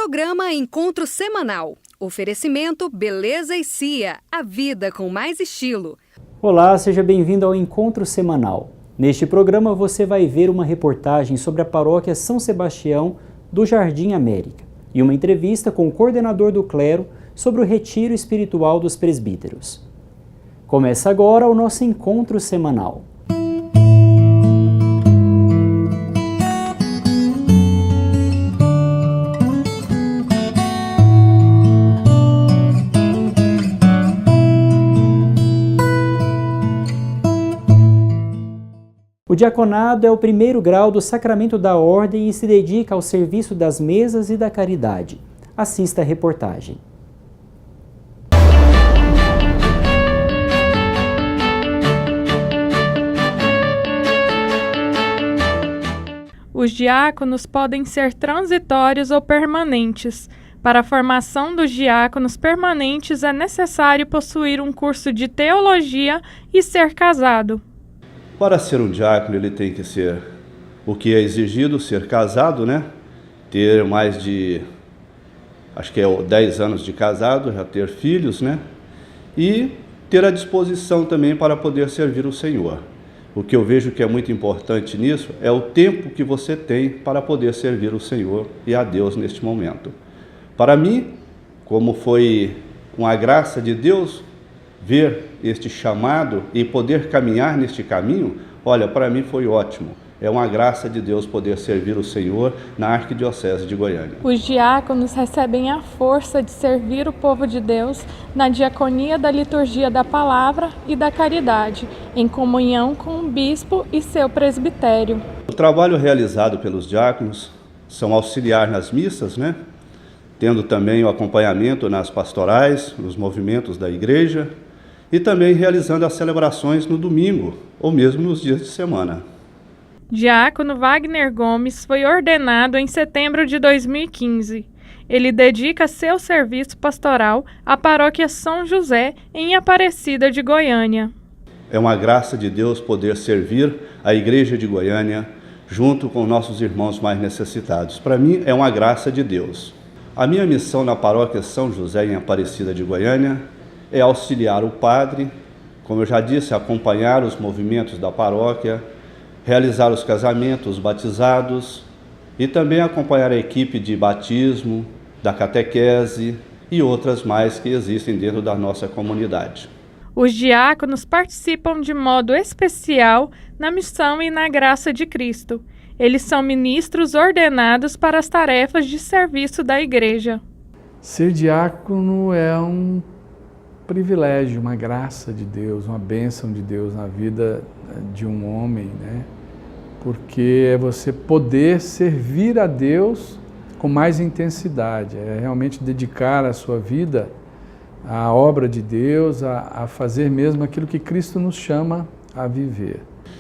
Programa Encontro Semanal. Oferecimento Beleza e Cia, a vida com mais estilo. Olá, seja bem-vindo ao Encontro Semanal. Neste programa você vai ver uma reportagem sobre a paróquia São Sebastião do Jardim América e uma entrevista com o coordenador do clero sobre o retiro espiritual dos presbíteros. Começa agora o nosso Encontro Semanal. O diaconado é o primeiro grau do sacramento da ordem e se dedica ao serviço das mesas e da caridade. Assista a reportagem. Os diáconos podem ser transitórios ou permanentes. Para a formação dos diáconos permanentes é necessário possuir um curso de teologia e ser casado. Para ser um diácono, ele tem que ser o que é exigido, ser casado, Ter mais de, 10 anos de casado, já ter filhos, E ter a disposição também para poder servir o Senhor. O que eu vejo que é muito importante nisso é o tempo que você tem para poder servir o Senhor e a Deus neste momento. Para mim, como foi uma graça de Deus, ver este chamado e poder caminhar neste caminho, para mim foi ótimo. É uma graça de Deus poder servir o Senhor na Arquidiocese de Goiânia. Os diáconos recebem a força de servir o povo de Deus na diaconia da liturgia da palavra e da caridade, em comunhão com o bispo e seu presbitério. O trabalho realizado pelos diáconos são auxiliar nas missas, Tendo também o acompanhamento nas pastorais, nos movimentos da igreja, e também realizando as celebrações no domingo, ou mesmo nos dias de semana. Diácono Wagner Gomes foi ordenado em setembro de 2015. Ele dedica seu serviço pastoral à paróquia São José, em Aparecida de Goiânia. É uma graça de Deus poder servir a Igreja de Goiânia junto com nossos irmãos mais necessitados. Para mim, é uma graça de Deus. A minha missão na paróquia São José, em Aparecida de Goiânia, é auxiliar o padre, como eu já disse, acompanhar os movimentos da paróquia, realizar os casamentos, os batizados e também acompanhar a equipe de batismo, da catequese e outras mais que existem dentro da nossa comunidade. Os diáconos participam de modo especial na missão e na graça de Cristo. Eles são ministros ordenados para as tarefas de serviço da igreja. Ser diácono é um privilégio, uma graça de Deus, uma bênção de Deus na vida de um homem, Porque é você poder servir a Deus com mais intensidade, é realmente dedicar a sua vida à obra de Deus, a fazer mesmo aquilo que Cristo nos chama a viver.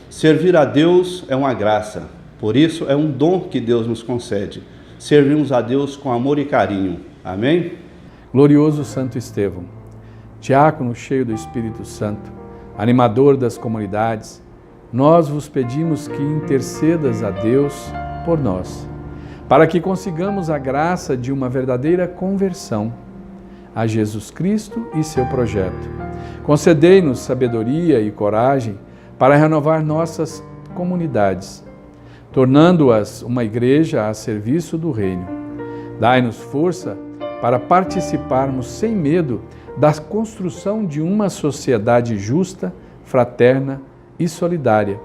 Servir a Deus é uma graça, por isso é um dom que Deus nos concede. Servimos a Deus com amor e carinho. Amém? Glorioso Santo Estevão, diácono cheio do Espírito Santo, animador das comunidades, nós vos pedimos que intercedas a Deus por nós, para que consigamos a graça de uma verdadeira conversão a Jesus Cristo e seu projeto. Concedei-nos sabedoria e coragem para renovar nossas comunidades, tornando-as uma igreja a serviço do Reino. Dai-nos força para participarmos sem medo da construção de uma sociedade justa, fraterna e solidária,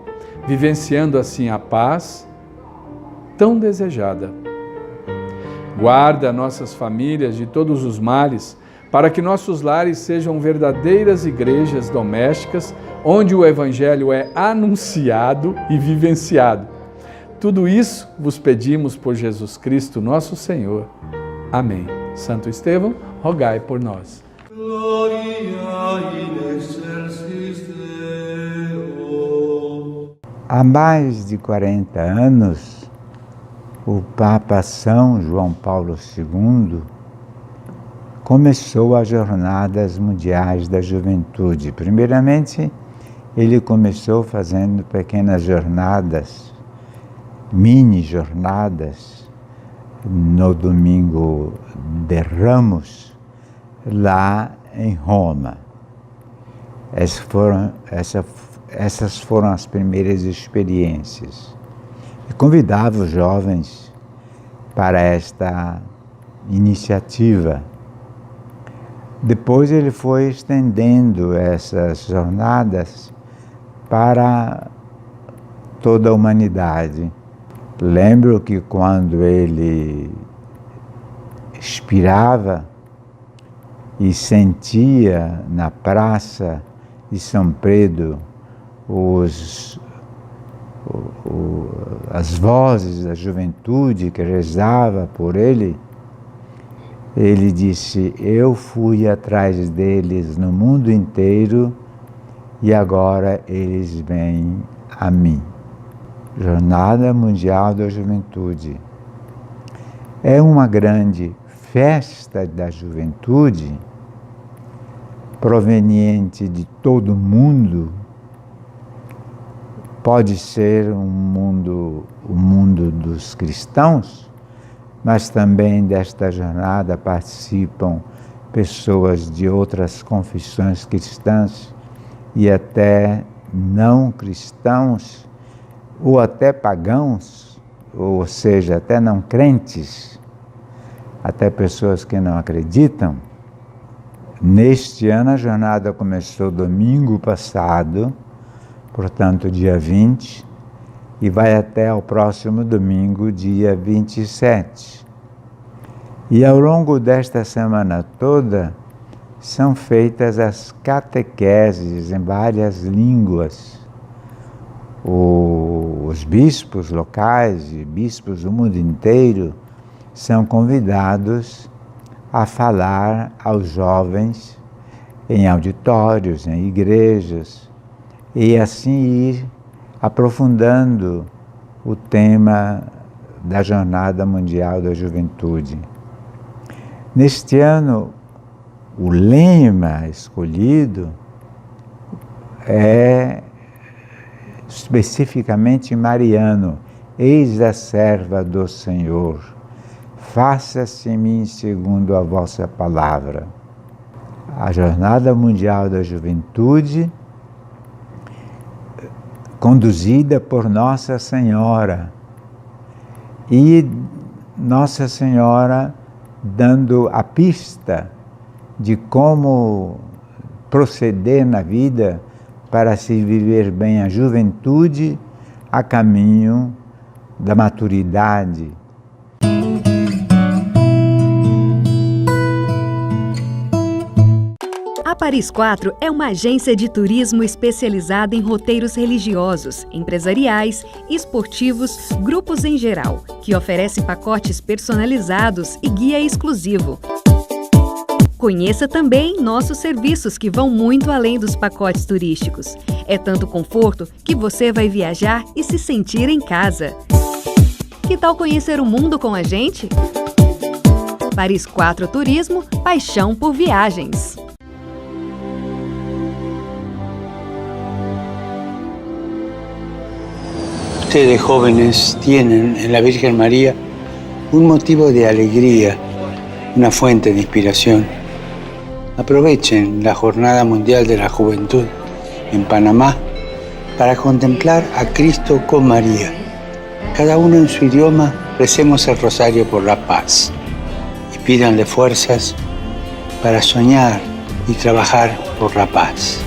vivenciando assim a paz tão desejada. Guarda nossas famílias de todos os males, para que nossos lares sejam verdadeiras igrejas domésticas, onde o Evangelho é anunciado e vivenciado. Tudo isso vos pedimos por Jesus Cristo, nosso Senhor. Amém. Santo Estevão, rogai por nós. Há mais de 40 anos, o Papa São João Paulo II começou as Jornadas Mundiais da Juventude. Primeiramente, ele começou fazendo pequenas jornadas, mini jornadas, no domingo de Ramos, lá em Roma. Essas foram as primeiras experiências. Eu convidava os jovens para esta iniciativa. Depois ele foi estendendo essas jornadas para toda a humanidade. Lembro que quando ele expirava e sentia na praça de São Pedro as vozes da juventude que rezava por ele, ele disse: eu fui atrás deles no mundo inteiro e agora eles vêm a mim. Jornada Mundial da Juventude é uma grande festa da juventude proveniente de todo o mundo. Pode ser o mundo dos cristãos, mas também desta jornada participam pessoas de outras confissões cristãs e até não cristãos, ou até pagãos, ou seja, até não crentes, até pessoas que não acreditam. Neste ano a jornada começou domingo passado, portanto dia 20, e vai até o próximo domingo, dia 27. E ao longo desta semana toda são feitas as catequeses em várias línguas. Os bispos locais e bispos do mundo inteiro são convidados a falar aos jovens em auditórios, em igrejas, e assim ir aprofundando o tema da Jornada Mundial da Juventude. Neste ano, o lema escolhido é especificamente mariano: eis a serva do Senhor, faça-se em mim segundo a vossa palavra. A Jornada Mundial da Juventude, conduzida por Nossa Senhora, e Nossa Senhora dando a pista de como proceder na vida para se viver bem a juventude a caminho da maturidade. A Paris 4 é uma agência de turismo especializada em roteiros religiosos, empresariais, esportivos, grupos em geral, que oferece pacotes personalizados e guia exclusivo. Conheça também nossos serviços que vão muito além dos pacotes turísticos. É tanto conforto que você vai viajar e se sentir em casa. Que tal conhecer o mundo com a gente? Paris 4 Turismo, paixão por viagens. Ustedes jóvenes tienen en la Virgen María un motivo de alegría, una fuente de inspiración. Aprovechen la Jornada Mundial de la Juventud en Panamá para contemplar a Cristo con María. Cada uno en su idioma recemos el rosario por la paz y pídanle fuerzas para soñar y trabajar por la paz.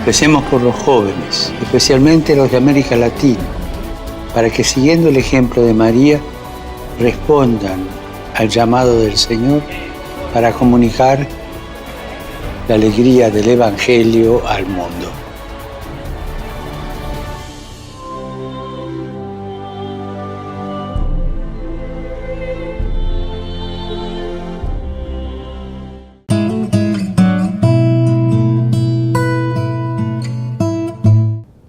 Recemos por los jóvenes, especialmente los de América Latina, para que siguiendo el ejemplo de María respondan al llamado del Señor para comunicar la alegría del Evangelio al mundo.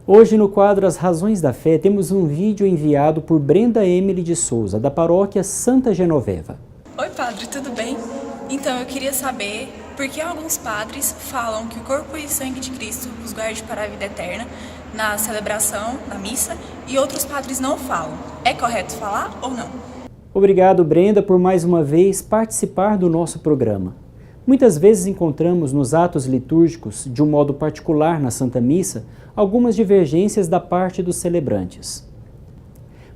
Hoje no quadro As Razões da Fé temos um vídeo enviado por Brenda Emily de Souza, da paróquia Santa Genoveva. Oi padre, tudo bem? Então eu queria saber por que alguns padres falam que o corpo e sangue de Cristo os guarde para a vida eterna na celebração, na missa, e outros padres não falam. É correto falar ou não? Obrigado, Brenda, por mais uma vez participar do nosso programa. Muitas vezes encontramos nos atos litúrgicos, de um modo particular na Santa Missa, algumas divergências da parte dos celebrantes.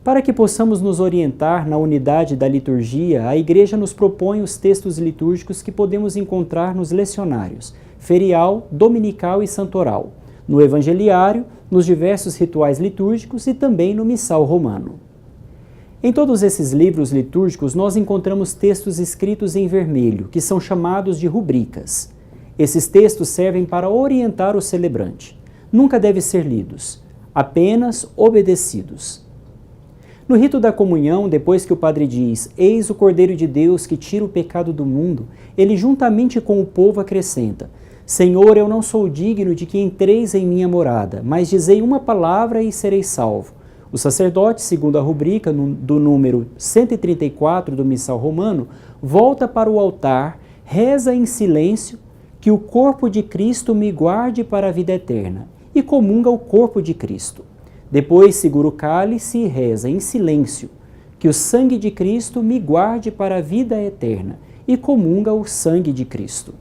Para que possamos nos orientar na unidade da liturgia, a Igreja nos propõe os textos litúrgicos que podemos encontrar nos lecionários, ferial, dominical e santoral, no evangeliário, nos diversos rituais litúrgicos e também no missal romano. Em todos esses livros litúrgicos, nós encontramos textos escritos em vermelho, que são chamados de rubricas. Esses textos servem para orientar o celebrante. Nunca devem ser lidos, apenas obedecidos. No rito da comunhão, depois que o padre diz, eis o Cordeiro de Deus que tira o pecado do mundo, ele juntamente com o povo acrescenta, Senhor, eu não sou digno de que entreis em minha morada, mas dizei uma palavra e serei salvo. O sacerdote, segundo a rubrica do número 134 do Missal Romano, volta para o altar, reza em silêncio, que o corpo de Cristo me guarde para a vida eterna, e comunga o corpo de Cristo. Depois segura o cálice e reza em silêncio, que o sangue de Cristo me guarde para a vida eterna, e comunga o sangue de Cristo.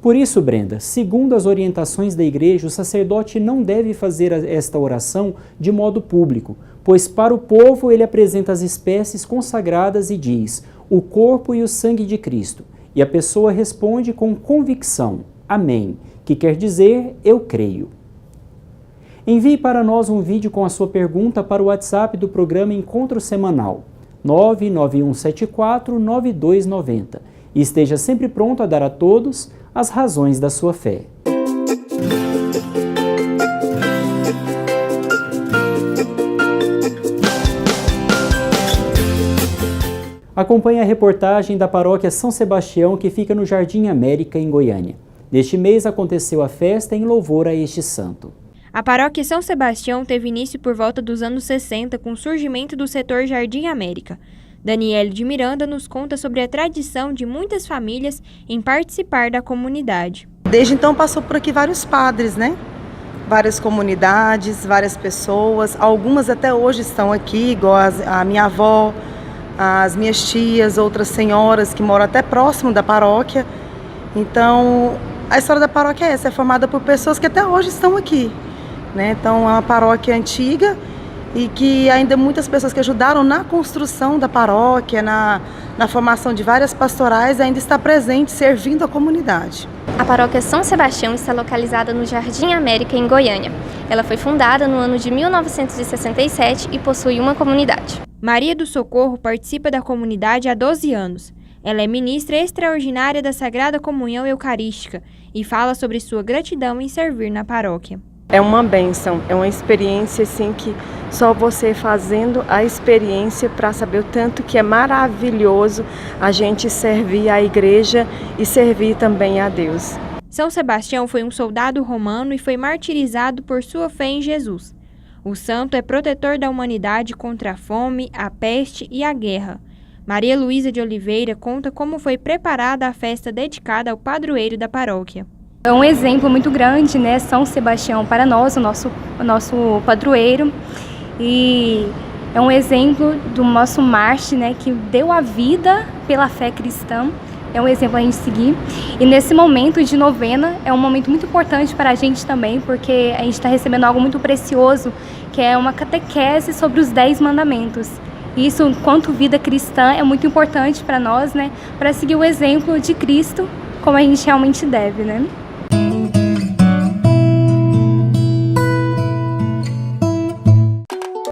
Por isso, Brenda, segundo as orientações da Igreja, o sacerdote não deve fazer esta oração de modo público, pois para o povo ele apresenta as espécies consagradas e diz, o corpo e o sangue de Cristo, e a pessoa responde com convicção, Amém, que quer dizer, eu creio. Envie para nós um vídeo com a sua pergunta para o WhatsApp do programa Encontro Semanal, 991749290, e esteja sempre pronto a dar a todos as razões da sua fé. Acompanhe a reportagem da paróquia São Sebastião, que fica no Jardim América, em Goiânia. Neste mês aconteceu a festa em louvor a este santo. A paróquia São Sebastião teve início por volta dos anos 60 com o surgimento do setor Jardim América. Daniele de Miranda nos conta sobre a tradição de muitas famílias em participar da comunidade. Desde então passou por aqui vários padres, né? Várias comunidades, várias pessoas, algumas até hoje estão aqui, igual a minha avó, as minhas tias, outras senhoras que moram até próximo da paróquia. Então, a história da paróquia é essa, é formada por pessoas que até hoje estão aqui, né? Então, é uma paróquia antiga e que ainda muitas pessoas que ajudaram na construção da paróquia, na formação de várias pastorais, ainda está presente, servindo a comunidade. A paróquia São Sebastião está localizada no Jardim América, em Goiânia. Ela foi fundada no ano de 1967 e possui uma comunidade. Maria do Socorro participa da comunidade há 12 anos. Ela é ministra extraordinária da Sagrada Comunhão Eucarística e fala sobre sua gratidão em servir na paróquia. É uma bênção, é uma experiência assim que só você fazendo a experiência para saber o tanto que é maravilhoso a gente servir a igreja e servir também a Deus. São Sebastião foi um soldado romano e foi martirizado por sua fé em Jesus. O santo é protetor da humanidade contra a fome, a peste e a guerra. Maria Luísa de Oliveira conta como foi preparada a festa dedicada ao padroeiro da paróquia. É um exemplo muito grande, né, São Sebastião para nós, o nosso padroeiro, e é um exemplo do nosso mártir, né, que deu a vida pela fé cristã, é um exemplo a gente seguir. E nesse momento de novena é um momento muito importante para a gente também, porque a gente está recebendo algo muito precioso, que é uma catequese sobre os 10 mandamentos. Isso, enquanto vida cristã, é muito importante para nós, né, para seguir o exemplo de Cristo, como a gente realmente deve, né?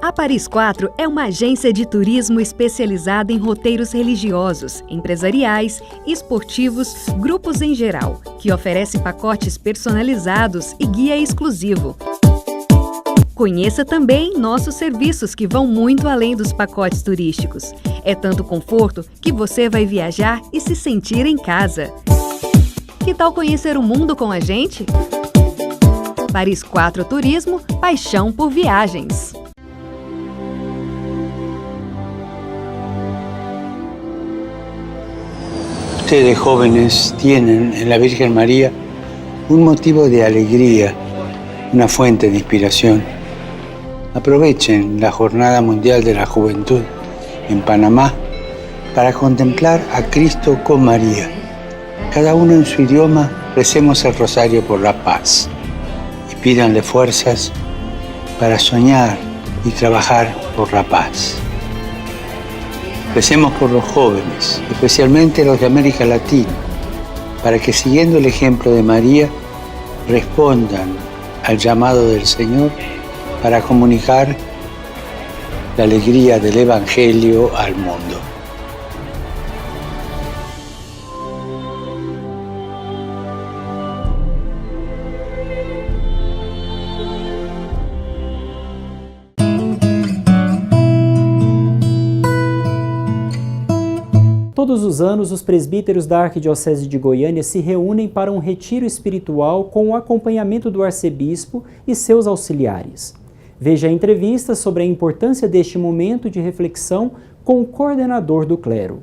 A Paris 4 é uma agência de turismo especializada em roteiros religiosos, empresariais, esportivos, grupos em geral, que oferece pacotes personalizados e guia exclusivo. Conheça também nossos serviços que vão muito além dos pacotes turísticos. É tanto conforto que você vai viajar e se sentir em casa. Que tal conhecer o mundo com a gente? Paris 4 Turismo, paixão por viagens. Ustedes jóvenes tienen en la Virgen María un motivo de alegría, una fuente de inspiración. Aprovechen la Jornada Mundial de la Juventud en Panamá, para contemplar a Cristo con María. Cada uno en su idioma, recemos el rosario por la paz y pídanle fuerzas para soñar y trabajar por la paz. Recemos por los jóvenes, especialmente los de América Latina, para que siguiendo el ejemplo de María, respondan al llamado del Señor para comunicar la alegría del Evangelio al mundo. Todos os anos, os presbíteros da Arquidiocese de Goiânia se reúnem para um retiro espiritual com o acompanhamento do arcebispo e seus auxiliares. Veja a entrevista sobre a importância deste momento de reflexão com o coordenador do clero.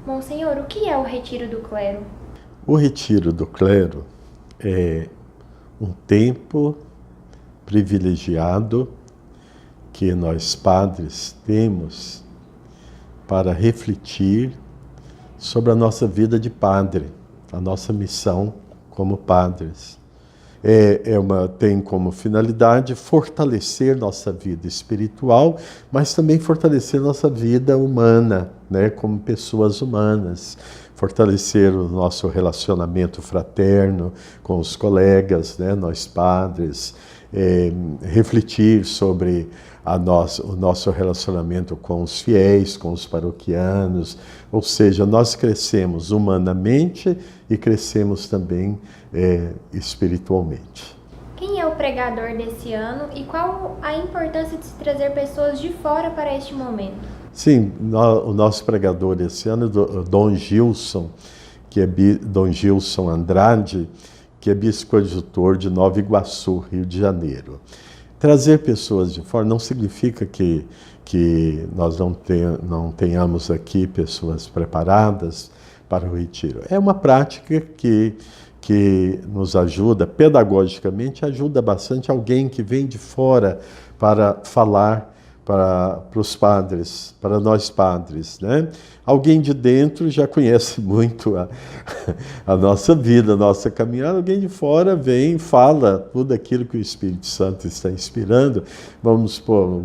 Monsenhor, o que é o retiro do clero? O retiro do clero é um tempo privilegiado que nós padres temos para refletir sobre a nossa vida de padre, a nossa missão como padres. Tem como finalidade fortalecer nossa vida espiritual, mas também fortalecer nossa vida humana, né, como pessoas humanas. Fortalecer o nosso relacionamento fraterno com os colegas, né, nós padres, refletir sobre o nosso relacionamento com os fiéis, com os paroquianos, ou seja, nós crescemos humanamente e crescemos também espiritualmente. Quem é o pregador desse ano e qual a importância de se trazer pessoas de fora para este momento? Sim, o nosso pregador esse ano, Dom Gilson, Dom Gilson Andrade, que é bispo coadjutor de Nova Iguaçu, Rio de Janeiro. Trazer pessoas de fora não significa que nós não tenhamos aqui pessoas preparadas para o retiro. É uma prática que nos ajuda, pedagogicamente, ajuda bastante alguém que vem de fora para falar para os padres, para nós padres, né? Alguém de dentro já conhece muito a nossa vida, a nossa caminhada. Alguém de fora vem e fala tudo aquilo que o Espírito Santo está inspirando. Vamos supor,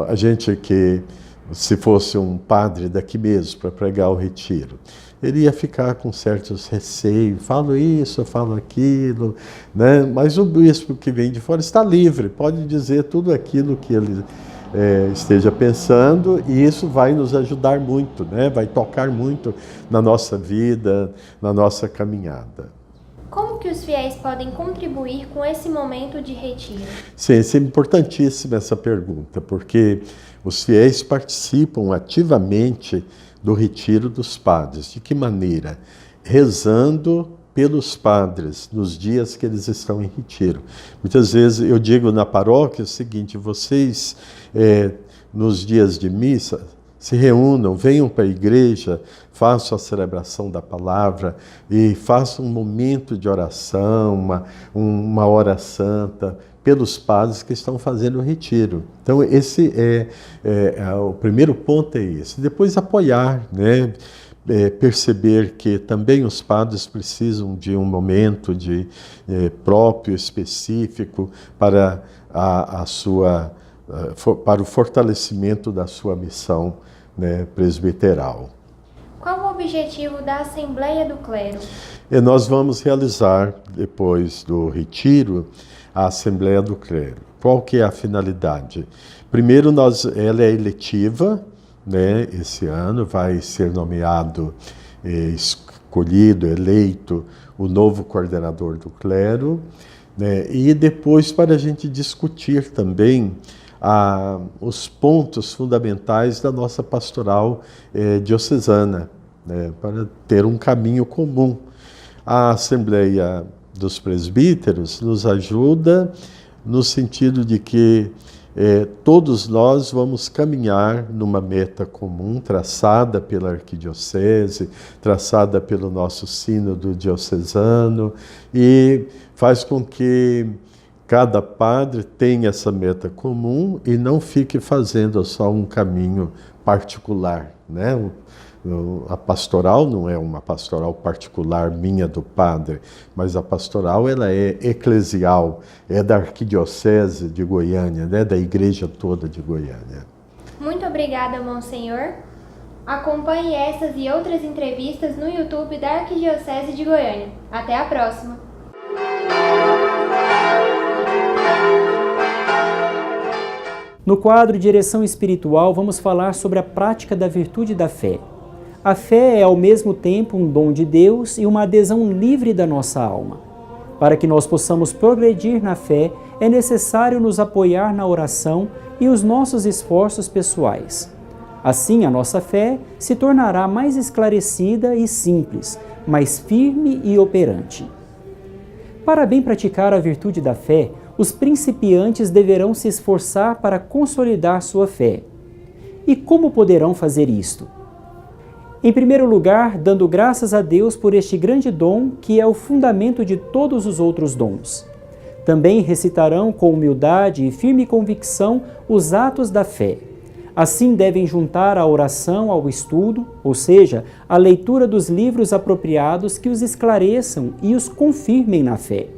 a gente que, se fosse um padre daqui mesmo para pregar o retiro, ele ia ficar com certos receios, falo isso, eu falo aquilo, né? Mas o bispo que vem de fora está livre, pode dizer tudo aquilo que ele esteja pensando, e isso vai nos ajudar muito, né? Vai tocar muito na nossa vida, na nossa caminhada. Como que os fiéis podem contribuir com esse momento de retiro? Sim, é importantíssima essa pergunta, porque os fiéis participam ativamente do retiro dos padres. De que maneira? Rezando pelos padres nos dias que eles estão em retiro. Muitas vezes eu digo na paróquia o seguinte: vocês nos dias de missa se reúnam, venham para a igreja, façam a celebração da palavra e façam um momento de oração, uma hora santa pelos padres que estão fazendo o retiro. Então esse o primeiro ponto é esse. Depois apoiar, né? Perceber que também os padres precisam de um momento próprio, específico, para para o fortalecimento da sua missão, né, presbiteral. Qual o objetivo da Assembleia do Clero? Nós vamos realizar, depois do retiro, a Assembleia do Clero. Qual que é a finalidade? Primeiro, ela é eletiva, né? Esse ano vai ser nomeado, escolhido, eleito o novo coordenador do clero, né? E depois para a gente discutir também os pontos fundamentais da nossa pastoral diocesana, né? Para ter um caminho comum. A Assembleia dos Presbíteros nos ajuda no sentido de que todos nós vamos caminhar numa meta comum, traçada pela arquidiocese, traçada pelo nosso sínodo diocesano, e faz com que cada padre tenha essa meta comum e não fique fazendo só um caminho particular, né? A pastoral não é uma pastoral particular minha do padre, mas a pastoral ela é eclesial, é da arquidiocese de Goiânia, né? Da igreja toda de Goiânia. Muito obrigada, Monsenhor. Acompanhe essas e outras entrevistas no YouTube da Arquidiocese de Goiânia. Até a próxima! No quadro Direção Espiritual, vamos falar sobre a prática da virtude da fé. A fé é ao mesmo tempo um dom de Deus e uma adesão livre da nossa alma. Para que nós possamos progredir na fé, é necessário nos apoiar na oração e os nossos esforços pessoais. Assim, a nossa fé se tornará mais esclarecida e simples, mais firme e operante. Para bem praticar a virtude da fé, os principiantes deverão se esforçar para consolidar sua fé. E como poderão fazer isto? Em primeiro lugar, dando graças a Deus por este grande dom que é o fundamento de todos os outros dons. Também recitarão com humildade e firme convicção os atos da fé. Assim devem juntar a oração ao estudo, ou seja, a leitura dos livros apropriados que os esclareçam e os confirmem na fé.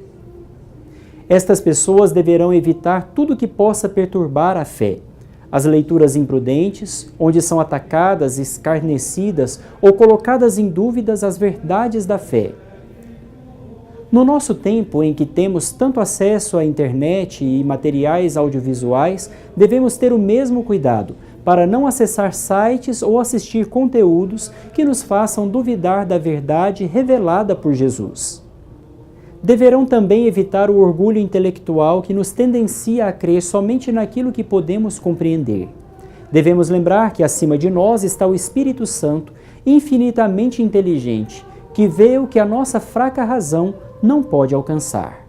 Estas pessoas deverão evitar tudo que possa perturbar a fé. As leituras imprudentes, onde são atacadas, escarnecidas ou colocadas em dúvidas as verdades da fé. No nosso tempo, em que temos tanto acesso à internet e materiais audiovisuais, devemos ter o mesmo cuidado para não acessar sites ou assistir conteúdos que nos façam duvidar da verdade revelada por Jesus. Deverão também evitar o orgulho intelectual que nos tendencia a crer somente naquilo que podemos compreender. Devemos lembrar que acima de nós está o Espírito Santo, infinitamente inteligente, que vê o que a nossa fraca razão não pode alcançar.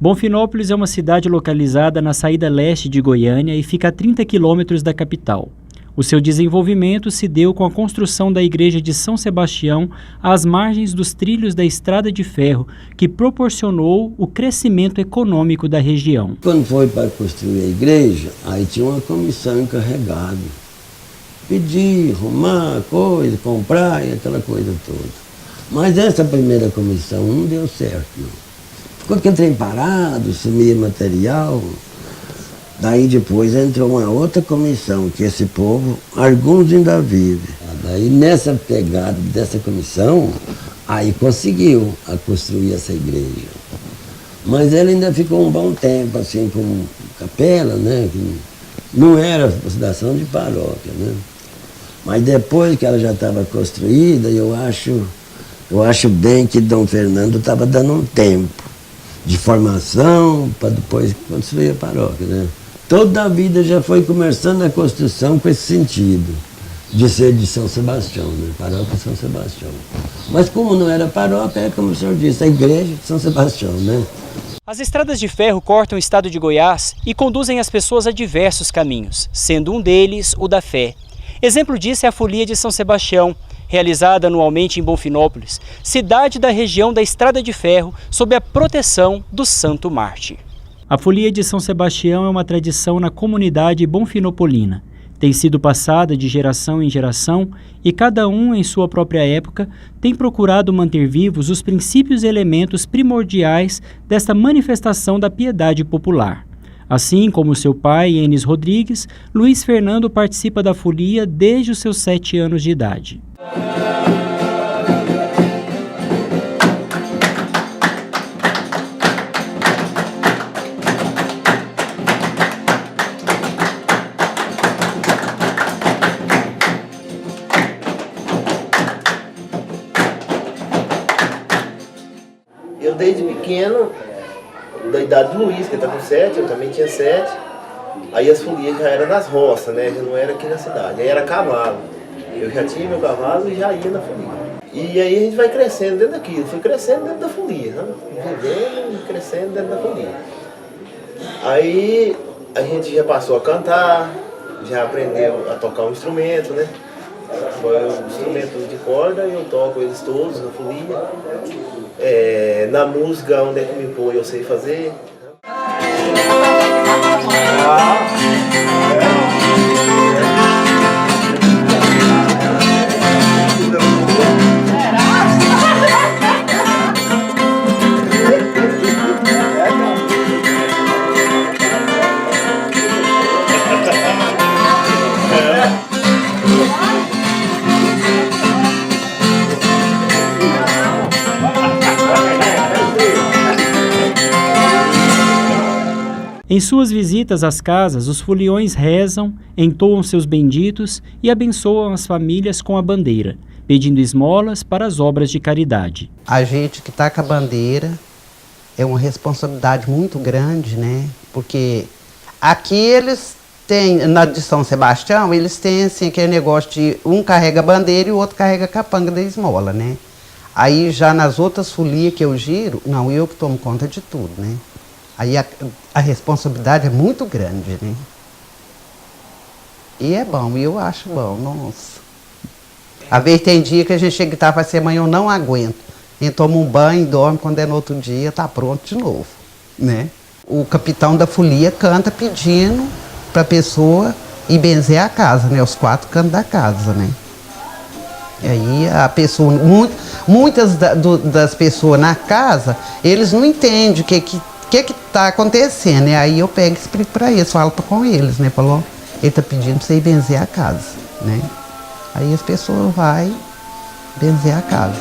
Bonfinópolis é uma cidade localizada na saída leste de Goiânia e fica a 30 quilômetros da capital. O seu desenvolvimento se deu com a construção da igreja de São Sebastião às margens dos trilhos da estrada de ferro, que proporcionou o crescimento econômico da região. Quando foi para construir a igreja, aí tinha uma comissão encarregada. Pedir, arrumar coisa, comprar e aquela coisa toda. Mas essa primeira comissão não deu certo, não. Ficou aquele trem parado, sumia material. Daí depois entrou uma outra comissão, que esse povo, alguns ainda vivem. Daí nessa pegada dessa comissão, aí conseguiu a construir essa igreja. Mas ela ainda ficou um bom tempo, assim, como capela, né? Que não era fundação de paróquia, né? Mas depois que ela já estava construída, eu acho bem que Dom Fernando estava dando um tempo de formação para depois construir a paróquia, né? Toda a vida já foi começando a construção com esse sentido, de ser de São Sebastião, né? Paróquia São Sebastião. Mas como não era paróquia, é como o senhor disse, a igreja de São Sebastião, né? As estradas de ferro cortam o estado de Goiás e conduzem as pessoas a diversos caminhos, sendo um deles o da fé. Exemplo disso é a Folia de São Sebastião, realizada anualmente em Bonfinópolis, cidade da região da Estrada de Ferro, sob a proteção do Santo Mártir. A Folia de São Sebastião é uma tradição na comunidade bonfinopolina. Tem sido passada de geração em geração e cada um, em sua própria época, tem procurado manter vivos os princípios e elementos primordiais desta manifestação da piedade popular. Assim como seu pai, Enes Rodrigues, Luiz Fernando participa da folia desde os seus 7 anos de idade. Eu desde pequeno, da idade do Luiz, que está com 7, eu também tinha 7, Aí as folias já eram nas roças, né? Já não era aqui na cidade. Aí era cavalo. Eu já tinha meu cavalo e já ia na folia. E aí a gente vai crescendo dentro daquilo. Fui crescendo dentro da folia, né? Vivendo e crescendo dentro da folia. Aí a gente já passou a cantar, já aprendeu a tocar um instrumento, né? Foi um instrumento de corda e eu toco eles todos na folia. Na música, onde é que me põe, eu sei fazer. Em suas visitas às casas, os foliões rezam, entoam seus benditos e abençoam as famílias com a bandeira, pedindo esmolas para as obras de caridade. A gente que está com a bandeira é uma responsabilidade muito grande, né? Porque aqui eles têm, na de São Sebastião, eles têm assim, aquele negócio de um carrega a bandeira e o outro carrega a capanga da esmola, né? Aí já nas outras folias que eu giro, não, eu que tomo conta de tudo, né? Aí a responsabilidade é muito grande, né? E é bom, eu acho bom, nossa. Às vezes tem dia que a gente chega e fala assim, amanhã eu não aguento. A gente toma um banho, dorme, quando é no outro dia, tá pronto de novo, né? O capitão da folia canta pedindo para a pessoa ir benzer a casa, né? Os 4 cantos da casa, né? E aí a pessoa, muitas das pessoas na casa, eles não entendem o que está acontecendo, né? Aí eu pego e explico para eles, falo com eles, né? Falou, ele está pedindo para você ir benzer a casa, né? Aí as pessoas vão benzer a casa.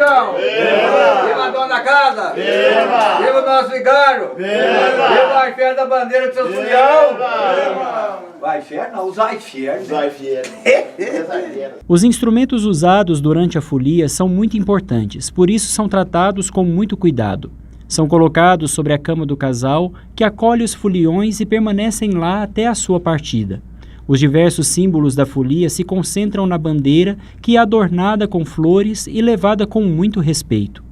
Viva a dona da casa! Viva o nosso vigário! Viva a inferno da bandeira do seu Folião! Vai inferno? Não, usar inferno. Os instrumentos usados durante a folia são muito importantes, por isso são tratados com muito cuidado. São colocados sobre a cama do casal, que acolhe os foliões e permanecem lá até a sua partida. Os diversos símbolos da folia se concentram na bandeira, que é adornada com flores e levada com muito respeito.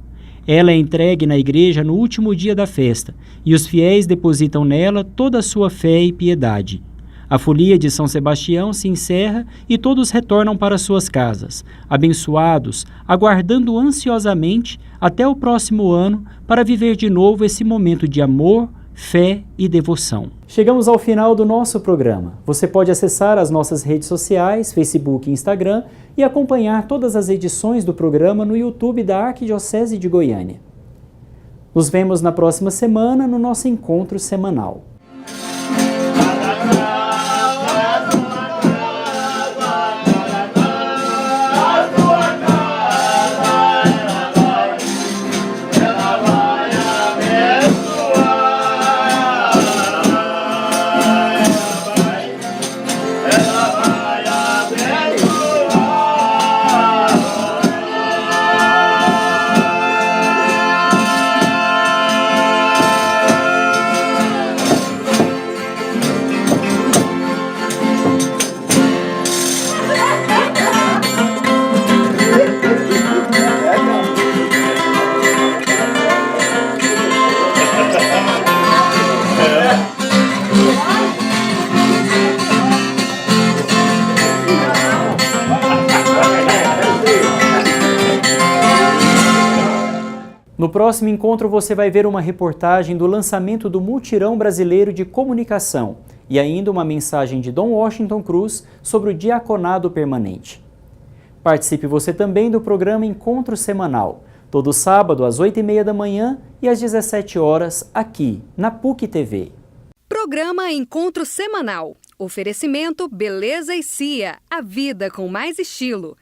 Ela é entregue na igreja no último dia da festa, e os fiéis depositam nela toda a sua fé e piedade. A folia de São Sebastião se encerra e todos retornam para suas casas, abençoados, aguardando ansiosamente até o próximo ano para viver de novo esse momento de amor, fé e devoção. Chegamos ao final do nosso programa. Você pode acessar as nossas redes sociais, Facebook e Instagram, e acompanhar todas as edições do programa no YouTube da Arquidiocese de Goiânia. Nos vemos na próxima semana no nosso encontro semanal. No próximo encontro você vai ver uma reportagem do lançamento do Mutirão Brasileiro de Comunicação e ainda uma mensagem de Dom Washington Cruz sobre o diaconado permanente. Participe você também do programa Encontro Semanal. Todo sábado às 8h30 da manhã e às 17 horas aqui na PUC TV. Programa Encontro Semanal. Oferecimento Beleza e Cia. A vida com mais estilo.